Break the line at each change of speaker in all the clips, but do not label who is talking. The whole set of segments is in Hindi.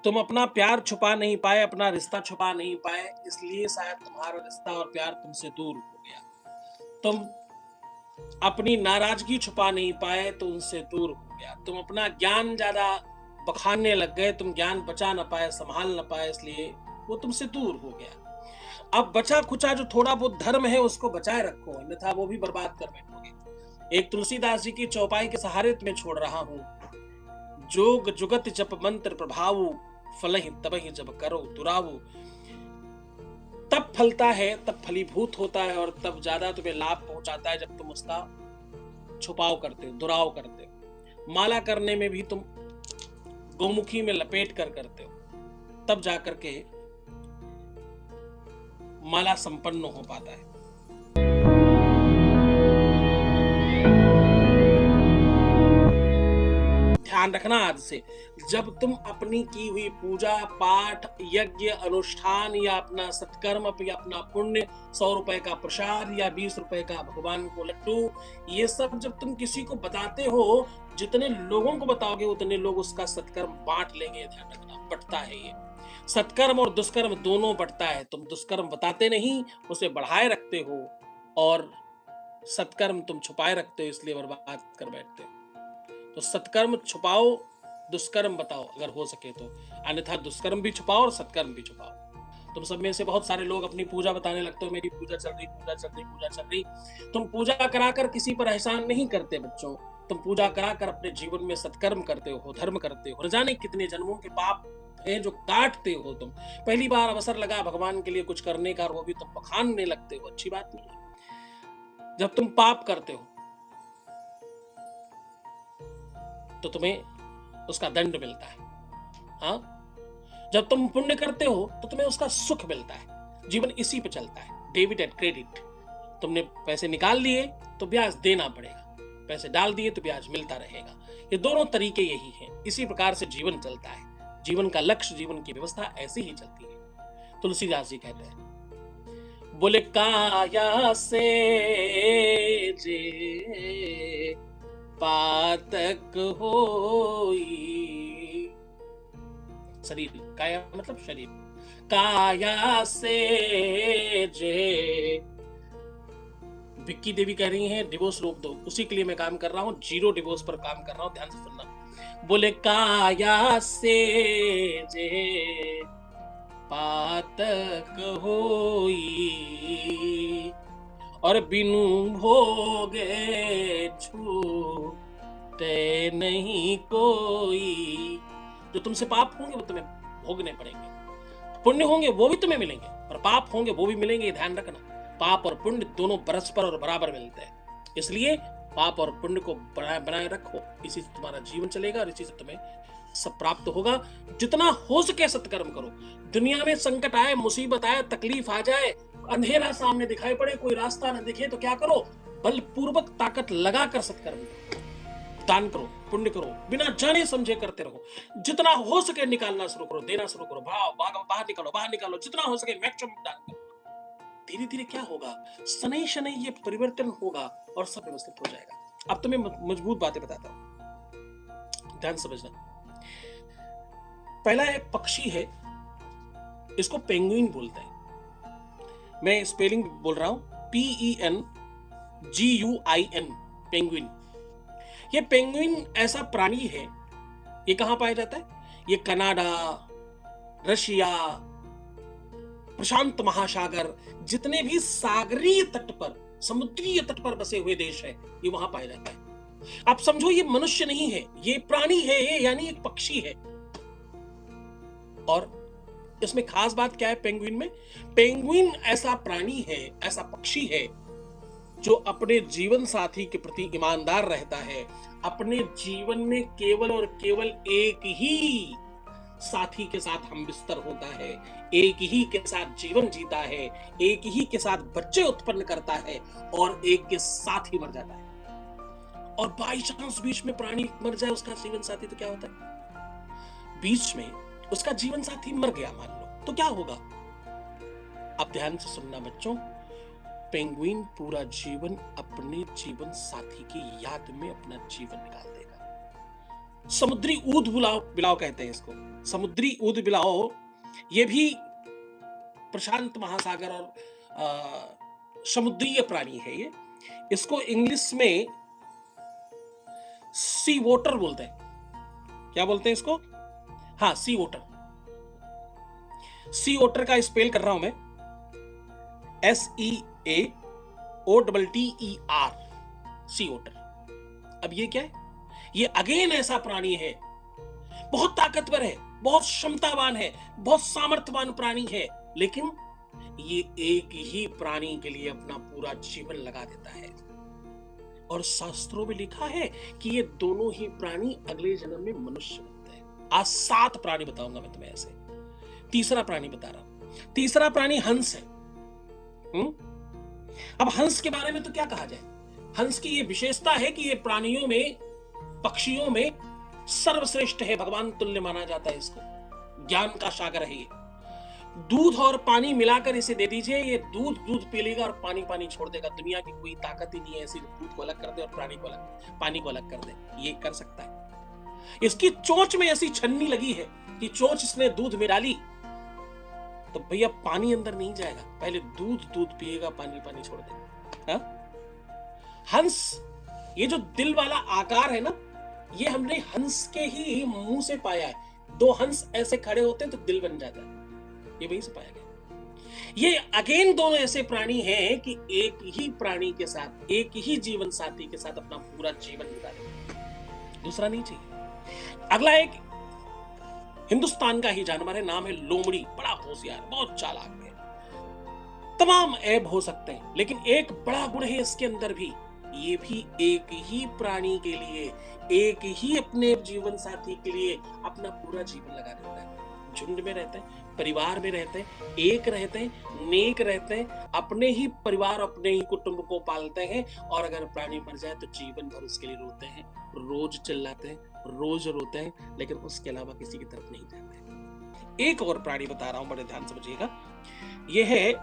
तुम अपना प्यार छुपा नहीं पाए, अपना रिश्ता छुपा नहीं पाए, इसलिए शायद तुम्हारा रिश्ता और प्यार तुमसे दूर हो गया। तुम अपनी नाराज़गी छुपा नहीं पाए तो उनसे दूर हो गया। तुम अपना ज्ञान ज़्यादा बखानने लग गए, तुम ज्ञान बचा ना पाए, सँभाल ना पाए, इसलिए वो तुमसे दूर हो गया। अब बचा-खुचा जो थोड़ा बहुत धर्म है उसको बचाए रखो, अन्यथा वो भी बर्बाद कर बैठोगे। एक तुलसीदास जी की चौपाई के सहारे तुम्हें छोड़ रहा हूँ। जोग जुगत जप मंत्र प्रभावु, फलहि तबहि जब करो दुरावु। तब फलता है, तब फलीभूत होता है और तब ज़्यादा तुम्हें लाभ पहुँचाता है जब तुम उसका छुपाव करते हो, दुराव करते हो। माला करने में भी तुम गौमुखी में लपेट कर करते हो, तब जाकर के माला संपन्न हो पाता है। ध्यान रखना आज से, जब तुम अपनी की हुई पूजा पाठ यज्ञ अनुष्ठान या अपना सत्कर्म या अपना पुण्य 100 रुपए का प्रसाद या 20 रुपए का भगवान को लड्डू, ये सब जब तुम किसी को बताते हो, जितने लोगों को बताओगे उतने लोग उसका सत्कर्म बांट लेंगे। ध्यान रखना, बंटता है ये। सत्कर्म और दुष्कर्म दोनों बंटता है। तुम दुष्कर्म बताते नहीं, उसे बढ़ाए रखते हो, और सत्कर्म तुम छुपाए रखते हो, इसलिए बर्बाद कर बैठते हो। तो सत्कर्म छुपाओ, दुष्कर्म बताओ अगर हो सके तो, अन्यथा दुष्कर्म भी छुपाओ और सत्कर्म भी छुपाओ। तुम सब में से बहुत सारे लोग अपनी पूजा बताने लगते हो, मेरी पूजा चल रही, पूजा चल रही, पूजा चल रही। तुम पूजा कराकर किसी पर एहसान नहीं करते बच्चों, तुम पूजा कराकर अपने जीवन में सत्कर्म करते हो, धर्म करते हो। न जाने कितने जन्मों के पाप है जो काटते हो तुम। पहली बार अवसर लगा भगवान के लिए कुछ करने का, और वो भी तुम बखानने लगते हो, अच्छी बात नहीं है। जब तुम पाप करते हो तो तुम्हें उसका दंड मिलता है। हाँ, जब तुम पुण्य करते हो तो तुम्हें उसका सुख मिलता है। जीवन इसी पे चलता है, डेबिट एंड क्रेडिट। तुमने पैसे निकाल लिए तो ब्याज देना पड़ेगा, पैसे डाल दिए तो ब्याज मिलता रहेगा। ये दोनों तरीके यही हैं। इसी प्रकार से जीवन चलता है। जीवन का लक्ष्य, जीवन की व्यवस्था ऐसी ही चलती है। तुलसीदास जी कहते हैं, बोले काया से जे पातक होई। शरीर, काया मतलब शरीर। काया से जे, विक्की देवी कह रही हैं डिवोर्स रोक दो, उसी के लिए मैं काम कर रहा हूं, 0 डिवोर्स पर काम कर रहा हूं, ध्यान से सुनना। बोले काया से जे पातक होई, और बिनु भोगे छूटे नहीं कोई। जो तुमसे पाप होंगे वो तुम्हें भोगने पड़ेंगे, पुण्य होंगे वो भी तुम्हें मिलेंगे, और पाप होंगे वो भी मिलेंगे। ध्यान रखना, पाप और पुण्य दोनों परस्पर और बराबर मिलते हैं। इसलिए पाप और पुण्य को बनाए बनाए रखो, इसी से तुम्हारा जीवन चलेगा और इसी से तुम्हें सब प्राप्त होगा। जितना हो सके सत्कर्म करो। दुनिया में संकट आए, मुसीबत आए, तकलीफ आ जाए, अंधेरा सामने दिखाई पड़े, कोई रास्ता न दिखे, तो क्या करो? बलपूर्वक ताकत लगाकर सत्कर्म करो, दान करो, पुण्य करो, बिना जाने समझे करते रहो। जितना हो सके निकालना शुरू करो, देना शुरू करो, बाहर निकालो, बाहर निकालो, जितना हो सके मैक्सिमम दान करो। धीरे धीरे क्या होगा, शनै शनै ये परिवर्तन होगा और सब व्यवस्थित हो जाएगा। अब तुम्हें मजबूत बातें बताता हूं, ध्यान समझना। पहला एक पक्षी है, इसको पेंगुइन बोलते हैं। मैं स्पेलिंग बोल रहा हूं, PENGUIN, पेंगुइन। ये पेंगुइन ऐसा प्राणी है, ये कहां पाया जाता है? ये कनाडा, रशिया, प्रशांत महासागर, जितने भी सागरीय तट पर, समुद्रीय तट पर बसे हुए देश है, ये वहां पाया जाता है। आप समझो ये मनुष्य नहीं है, ये प्राणी है, ये यानी एक पक्षी है। और इसमें खास बात क्या है पेंगुइन में? पेंगुइन ऐसा प्राणी है, ऐसा पक्षी है जो अपने जीवन साथी के प्रति ईमानदार रहता है। अपने जीवन में केवल और केवल एक ही साथी के साथ हम बिस्तर होता है, एक ही के साथ जीवन जीता है, एक ही के साथ बच्चे उत्पन्न करता है, और एक के साथ ही मर जाता है। और बाई चांस बीच में प्राणी मर जाए, उसका जीवन साथी, तो क्या होता है? बीच में उसका जीवन साथी मर गया मान लो, तो क्या होगा? अब ध्यान से सुनना बच्चों, पेंगुइन पूरा जीवन अपने जीवन साथी की याद में अपना जीवन निकाल देगा। समुद्री ऊद बिलाव बिलाव कहते हैं इसको। समुद्री ऊद बिलाव ये भी प्रशांत महासागर और समुद्रीय प्राणी है ये। इसको इंग्लिश में सी वोटर बोलते हैं। क्या बोलते हैं इसको? हाँ, सी वोटर। सी वोटर का स्पेल कर रहा हूं मैं, SEAOTTER, सी वोटर। अब ये क्या है? ये अगेन ऐसा प्राणी है, बहुत ताकतवर है, बहुत क्षमतावान है, बहुत सामर्थ्यवान प्राणी है, लेकिन ये एक ही प्राणी के लिए अपना पूरा जीवन लगा देता है। और शास्त्रों में लिखा है कि ये दोनों ही प्राणी अगले जन्म में मनुष्य बनते हैं। आज 7 प्राणी बताऊंगा मैं तुम्हें ऐसे। तीसरा प्राणी बता रहा हूं। तीसरा प्राणी हंस है। अब हंस के बारे में तो क्या कहा जाए? हंस की ये विशेषता है कि ये प्राणियों में, पक्षियों में सर्वश्रेष्ठ है, भगवान तुल्य माना जाता है इसको। ज्ञान का सागर है ये। दूध और पानी मिलाकर इसे दे दीजिए, ये दूध पी लेगा और पानी छोड़ देगा। दुनिया की कोई ताकत ही नहीं है ऐसी दूध को अलग कर दे और पानी को अलग कर दे। ये कर सकता है। इसकी चोंच में ऐसी छन्नी लगी है कि चोंच इसने दूध में डाली तो भैया पानी अंदर नहीं जाएगा, पहले दूध पिएगा, पानी छोड़ देगा। हंस, ये जो दिल वाला आकार है ना, ये हमने हंस के ही मुंह से पाया है। 2 हंस ऐसे खड़े होते हैं तो दिल बन जाता है, ये वहीं से पाया गया। ये अगेन दोनों ऐसे प्राणी हैं कि एक ही प्राणी के साथ, एक ही जीवन साथी के साथ अपना पूरा जीवन बिता देते, दूसरा नहीं चाहिए। अगला एक हिंदुस्तान का ही जानवर है, नाम है लोमड़ी। बड़ा होशियार, बहुत चालाक है, तमाम ऐब हो सकते हैं, लेकिन एक बड़ा गुण है इसके अंदर भी। ये भी एक ही प्राणी के लिए, एक ही अपने जीवन साथी के लिए अपना पूरा जीवन लगा देता है। झुंड में रहते हैं, परिवार में रहते हैं, एक रहते हैं, नेक रहते हैं, अपने ही परिवार, अपने ही कुटुंब को पालते हैं। और अगर प्राणी मर जाए तो जीवन भर उसके लिए रोते हैं, रोज चिल्लाते हैं, रोज रोते हैं, लेकिन उसके अलावा किसी की तरफ नहीं जाते। एक और प्राणी बता रहा हूं, बड़े ध्यान समझिएगा। यह है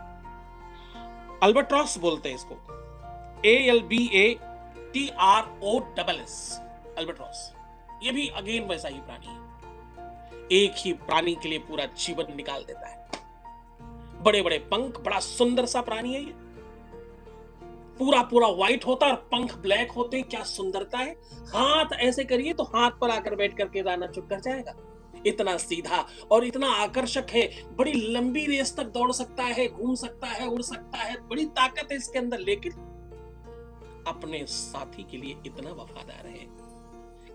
अल्बाट्रॉस बोलते हैं इसको, ALBATROSS, अल्बाट्रॉस। ये भी अगेन वैसा ही प्राणी है, एक ही प्राणी के लिए पूरा जीवन निकाल देता है। बड़े बड़े पंख, बड़ा सुंदर सा प्राणी है ये। पूरा व्हाइट होता है और पंख ब्लैक होते हैं, क्या सुंदरता है। हाथ ऐसे करिए तो हाथ पर आकर बैठ करके दाना चुग कर जाएगा। इतना सीधा और इतना आकर्षक है, बड़ी लंबी रेस तक दौड़ सकता है, घूम सकता है, उड़ सकता है, बड़ी ताकत है इसके अंदर, लेकिन अपने साथी के लिए इतना वफादार है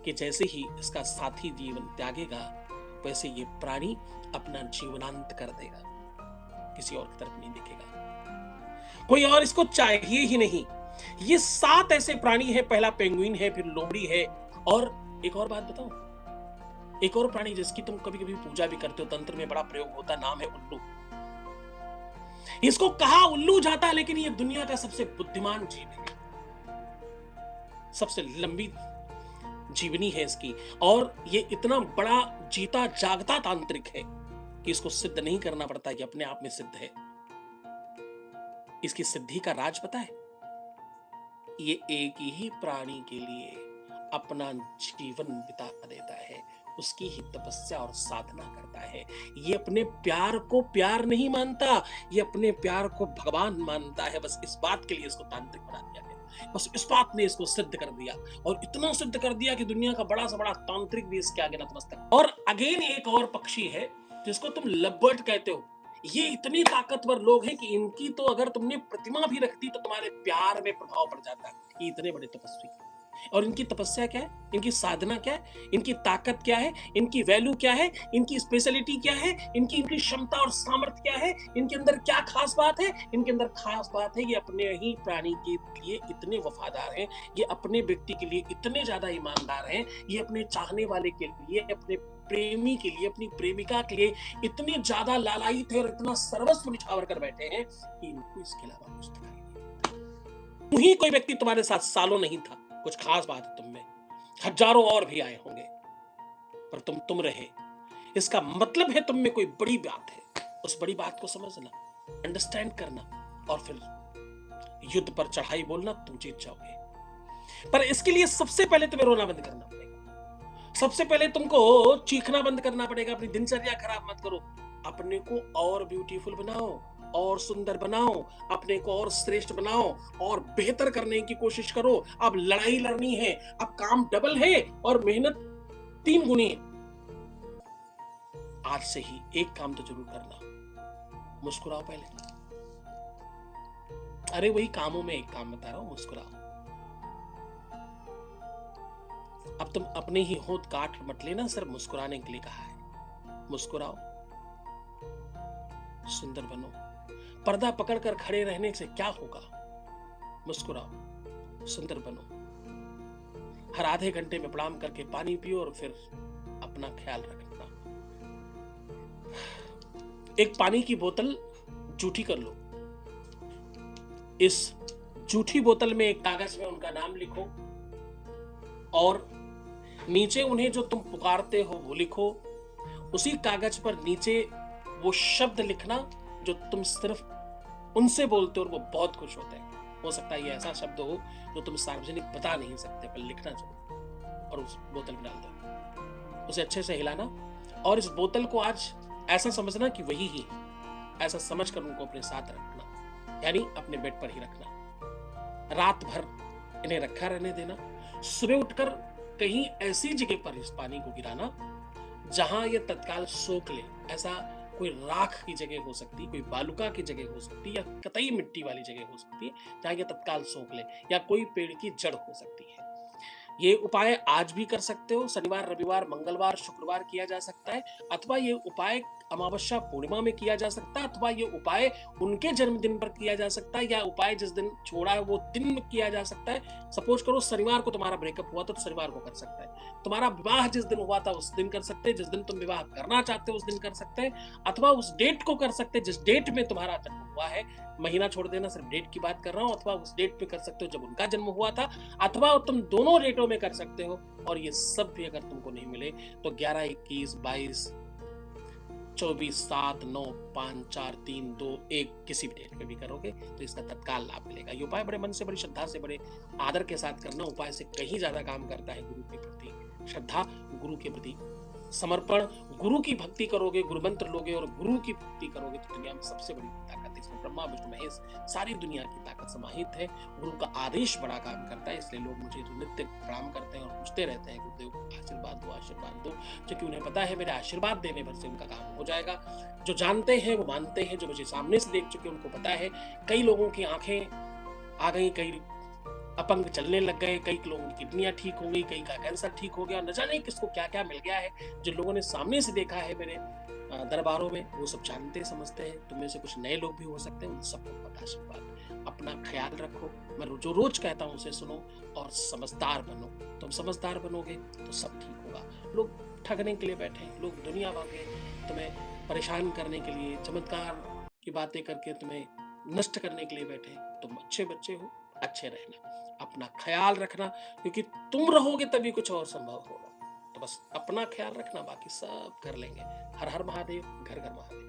कि जैसे ही इसका साथी जीवन त्यागेगा, वैसे ये प्राणी अपना जीवनांत कर देगा, किसी और की तरफ नहीं दिखेगा, कोई और इसको चाहिए ही नहीं। ये 7 ऐसे प्राणी हैं। पहला पेंगुइन है, फिर लोमड़ी है, और एक और बात बताऊं, एक और प्राणी जिसकी तुम कभी कभी पूजा भी करते हो, तंत्र में बड़ा प्रयोग होता है, नाम है उल्लू। इसको कहा उल्लू जाता, लेकिन ये दुनिया का सबसे बुद्धिमान जीव है, सबसे लंबी जीवनी है इसकी, और ये इतना बड़ा जीता जागता तांत्रिक है कि इसको सिद्ध नहीं करना पड़ता, कि अपने आप में सिद्ध है। इसकी सिद्धि का राज पता है? ये एक ही प्राणी के लिए अपना जीवन बिता देता है, उसकी ही तपस्या और साधना करता है। ये अपने प्यार को प्यार नहीं मानता, ये अपने प्यार को भगवान मानता है। बस इस बात के लिए इसको तांत्रिक बना दिया गया, बस इस बात ने इसको सिद्ध कर दिया, और इतना सिद्ध कर दिया कि दुनिया का बड़ा से बड़ा तांत्रिक भी इसके आगे नतमस्तक। और अगेन एक और पक्षी है जिसको तुम लवबर्ड कहते हो। ये इतनी ताकतवर लोग हैं कि इनकी तो अगर तुमने प्रतिमा भी रख दी तो तुम्हारे प्यार में प्रभाव पड़ जाता है। ये इतने बड़े तपस्वी, और इनकी तपस्या क्या है, इनकी साधना क्या है, इनकी ताकत क्या है, इनकी वैल्यू क्या है, इनकी स्पेशलिटी क्या है, इनकी क्षमता और सामर्थ्य क्या है, इनके अंदर क्या खास बात है। इनके अंदर खास बात है, ये अपने ही प्राणी के लिए इतने वफादार हैं, ये अपने व्यक्ति के लिए इतने ज्यादा ईमानदार हैं, ये अपने चाहने वाले के लिए, अपने प्रेमी के लिए, अपनी प्रेमिका के लिए इतने ज्यादा लालायित है और इतना सर्वस्व निछावर कर बैठे हैं कि इनको इसके अलावा कुछ दिखाई नहीं। वही कोई व्यक्ति तुम्हारे साथ सालों नहीं था, कुछ खास बात है तुम में, हजारों और भी आए होंगे, पर तुम रहे। इसका मतलब है तुम में कोई बड़ी बात है। उस बड़ी बात को समझना, अंडरस्टैंड करना, और फिर युद्ध पर चढ़ाई बोलना, तुम जीत जाओगे। पर इसके लिए सबसे पहले तुम्हें रोना बंद करना पड़ेगा, सबसे पहले तुमको चीखना बंद करना पड़ेगा, अपनी दिनचर्या खराब मत करो। अपने को और ब्यूटीफुल बनाओ, और सुंदर बनाओ, अपने को और श्रेष्ठ बनाओ, और बेहतर करने की कोशिश करो। अब लड़ाई लड़नी है, अब काम डबल है और मेहनत 3 गुनी है। आज से ही एक काम तो जरूर करना, मुस्कुराओ पहले। अरे वही कामों में एक काम बता रहा हूं, मुस्कुराओ। अब तुम अपने ही होंठ काट मत लेना, सिर्फ मुस्कुराने के लिए कहा है। मुस्कुराओ, सुंदर बनो। पर्दा पकड़कर खड़े रहने से क्या होगा? मुस्कुराओ, सुंदर बनो। हर आधे घंटे में प्रणाम करके पानी पियो और फिर अपना ख्याल रखना। एक पानी की बोतल जूठी कर लो। इस जूठी बोतल में एक कागज में उनका नाम लिखो और नीचे उन्हें जो तुम पुकारते हो वो लिखो। उसी कागज पर नीचे वो शब्द लिखना जो तुम सिर्फ उनसे बोलते हो और वो बहुत खुश होते हैं। हो सकता है ये ऐसा शब्द हो जो तुम सार्वजनिक बता नहीं सकते, पर लिखना चाहिए और उस बोतल में डाल दो। उसे अच्छे से हिलाना और इस बोतल को आज ऐसा समझना कि वही ही है। ऐसा समझकर उनको अपने साथ रखना, यानी अपने बेड पर ही रखना। रात भर इन्हें रखा रहने देना। सुबह उठकर कहीं ऐसी जगह पर इस पानी को गिराना जहां ये तत्काल सोख ले। ऐसा कोई राख की जगह हो सकती, कोई बालुका की जगह हो सकती, या कतई मिट्टी वाली जगह हो सकती है जहां ये तत्काल सोख ले, या कोई पेड़ की जड़ हो सकती है। ये उपाय आज भी कर सकते हो। शनिवार, रविवार, मंगलवार, शुक्रवार किया जा सकता है, अथवा ये उपाय अमावस्या पूर्णिमा में किया जा सकता है, अथवा ये उपाय उनके जन्मदिन पर किया जा सकता है, या उपाय जिस दिन छोड़ा है वो दिन में किया जा सकता है। सपोज करो शनिवार को तुम्हारा ब्रेकअप हुआ तो शनिवार को कर सकते हैं। तुम्हारा विवाह जिस दिन हुआ था उस दिन कर सकते हैं, जिस दिन तुम विवाह करना चाहते हो उस दिन कर सकते हैं, अथवा उस डेट को कर सकते हैं जिस डेट में तुम्हारा जन्म हुआ है। महीना छोड़ देना, सिर्फ डेट की बात कर रहा हूं। अथवा उस डेट पे कर सकते हो जब उनका जन्म हुआ था, अथवा तुम दोनों डेटों में कर सकते हो। और ये सब भी अगर तुमको नहीं मिले तो 11, 21, 22, 24, 7, 9, 5, 4, 3, 2, 1 किसी भी डेट पे भी करोगे तो इसका तत्काल लाभ मिलेगा। ये उपाय बड़े मन से, बड़ी श्रद्धा से, बड़े आदर के साथ करना उपाय से कहीं ज्यादा काम करता है। गुरु के प्रति श्रद्धा, गुरु के प्रति समर्पण, गुरु की भक्ति करोगे, गुरु मंत्र लोगे और गुरु की भक्ति करोगे तो दुनिया में सबसे बड़ी ताकत, इसमें ब्रह्मा विष्णु महेश सारी दुनिया की ताकत समाहित है। गुरु का आदेश बड़ा काम करता है, इसलिए लोग मुझे नित्य प्रणाम करते हैं और पूछते रहते हैं, गुरुदेव आशीर्वाद दो, आशीर्वाद दो, क्योंकि उन्हें पता है मेरे आशीर्वाद देने पर से उनका काम हो जाएगा। जो जानते हैं वो मानते हैं, जो मुझे सामने से देख चुके उनको पता है। कई लोगों की आंखें आ गई, कई अपंग चलने लग गए, कई लोगों की किडनियां ठीक हो गई, कई का कैंसर ठीक हो गया, न जाने किसको क्या क्या मिल गया है। जिन लोगों ने सामने से देखा है मेरे दरबारों में वो सब जानते समझते हैं। तुम में से कुछ नए लोग भी हो सकते हैं, उन सबको पता। आशीर्वाद, अपना ख्याल रखो। मैं जो रोज कहता हूँ उसे सुनो और समझदार बनो। तुम समझदार बनोगे तो सब ठीक होगा। लोग ठगने के लिए बैठे हैं, लोग दुनिया भर के तुम्हें परेशान करने के लिए, चमत्कार की बातें करके तुम्हें नष्ट करने के लिए बैठे हैं। तुम अच्छे बच्चे हो, अच्छे रहना, अपना ख्याल रखना, क्योंकि तुम रहोगे तभी कुछ और संभव होगा। तो बस अपना ख्याल रखना, बाकी सब कर लेंगे। हर हर महादेव, घर घर महादेव।